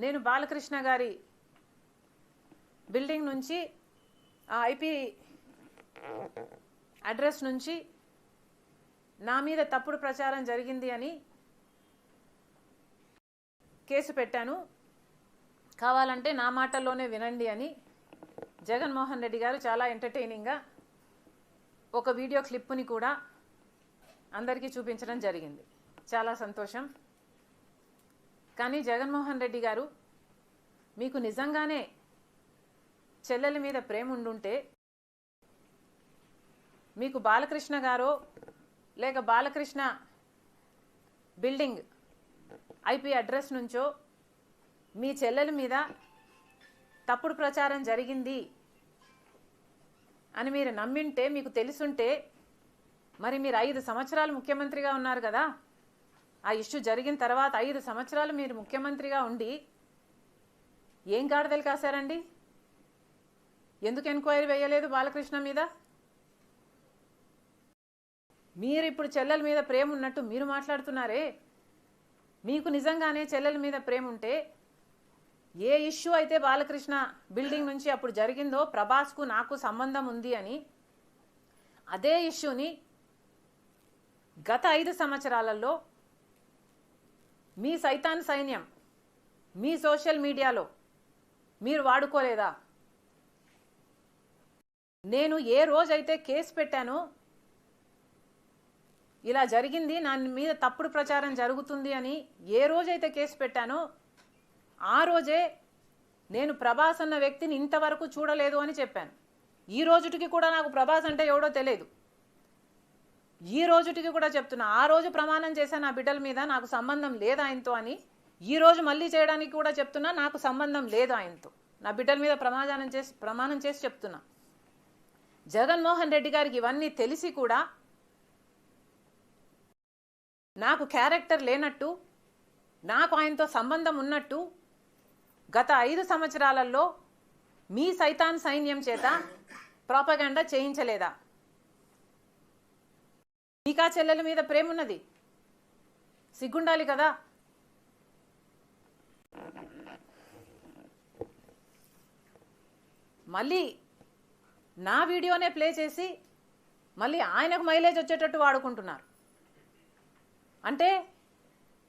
నేను బాలకృష్ణ గారి బిల్డింగ్ నుంచి ఆ ఐపీ అడ్రస్ నుంచి నా మీద తప్పుడు ప్రచారం జరిగింది అని కేసు పెట్టాను, కావాలంటే నా మాటల్లోనే వినండి అని జగన్మోహన్ రెడ్డి గారు చాలా ఎంటర్టైనింగ్గా ఒక వీడియో క్లిప్ని కూడా అందరికీ చూపించడం జరిగింది. చాలా సంతోషం. కానీ జగన్మోహన్ రెడ్డి గారు, మీకు నిజంగానే చెల్లెల మీద ప్రేమ ఉండుంటే మీకు బాలకృష్ణ గారో లేక బాలకృష్ణ బిల్డింగ్ ఐపీ అడ్రస్ నుంచో మీ చెల్లెల మీద తప్పుడు ప్రచారం జరిగింది అని మీరు నమ్మింటే, మీకు తెలుసుంటే, మరి మీరు 5 సంవత్సరాలు ముఖ్యమంత్రిగా ఉన్నారు కదా. ఆ ఇష్యూ జరిగిన తర్వాత 5 సంవత్సరాలు మీరు ముఖ్యమంత్రిగా ఉండి ఏం గాడిదలు కాశారండి? ఎందుకు ఎంక్వైరీ వేయలేదు బాలకృష్ణ మీద? మీరు ఇప్పుడు చెల్లెల మీద ప్రేమ ఉన్నట్టు మీరు మాట్లాడుతున్నారే. మీకు నిజంగానే చెల్లెల మీద ప్రేమ ఉంటే, ఏ ఇష్యూ అయితే బాలకృష్ణ బిల్డింగ్ నుంచి అప్పుడు జరిగిందో ప్రభాస్కు నాకు సంబంధం ఉంది అని, అదే ఇష్యూని గత 5 సంవత్సరాలలో మీ సైతాన్ సైన్యం మీ సోషల్ మీడియాలో మీరు వాడుకోలేదా? నేను ఏ రోజైతే కేసు పెట్టానో, ఇలా జరిగింది, నా మీద తప్పుడు ప్రచారం జరుగుతుంది అని ఏ రోజైతే కేసు పెట్టానో ఆ రోజే నేను ప్రభాస్ అన్న వ్యక్తిని ఇంతవరకు చూడలేదు అని చెప్పాను. ఈ రోజుటికి కూడా నాకు ప్రభాస్ అంటే ఎవడో తెలియదు. ఈ రోజుటికి కూడా చెప్తున్నా, ఆ రోజు ప్రమాణం చేశాను నా బిడ్డల మీద నాకు సంబంధం లేదు ఆయనతో అని. ఈ రోజు మళ్ళీ చేయడానికి కూడా చెప్తున్నా, నాకు సంబంధం లేదు ఆయనతో. నా బిడ్డల మీద ప్రమాణం చేసి చెప్తున్నా. జగన్మోహన్ రెడ్డి గారికి ఇవన్నీ తెలిసి కూడా నాకు క్యారెక్టర్ లేనట్టు, నాకు ఆయనతో సంబంధం ఉన్నట్టు గత 5 సంవత్సరాలలో మీ సైతాన్ సైన్యం చేత ప్రాపగండా చేయించలేదా? మీకా చెల్లెల మీద ప్రేమ ఉన్నది, సిగ్గుండాలి కదా. మళ్ళీ నా వీడియోనే ప్లే చేసి మళ్ళీ ఆయనకు మైలేజ్ వచ్చేటట్టు వాడుకుంటున్నారు. అంటే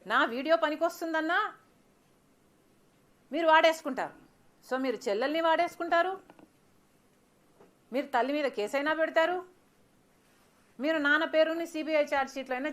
నా వీడియో పనికొస్తుందన్నా మీరు వాడేసుకుంటారు. సో మీరు చెల్లెల్ని వాడేసుకుంటారు, మీరు తల్లి మీద కేసైనా పెడతారు, మీరు నాన్న పేరుని సిబిఐ ఛార్జ్ షీట్లో అయినా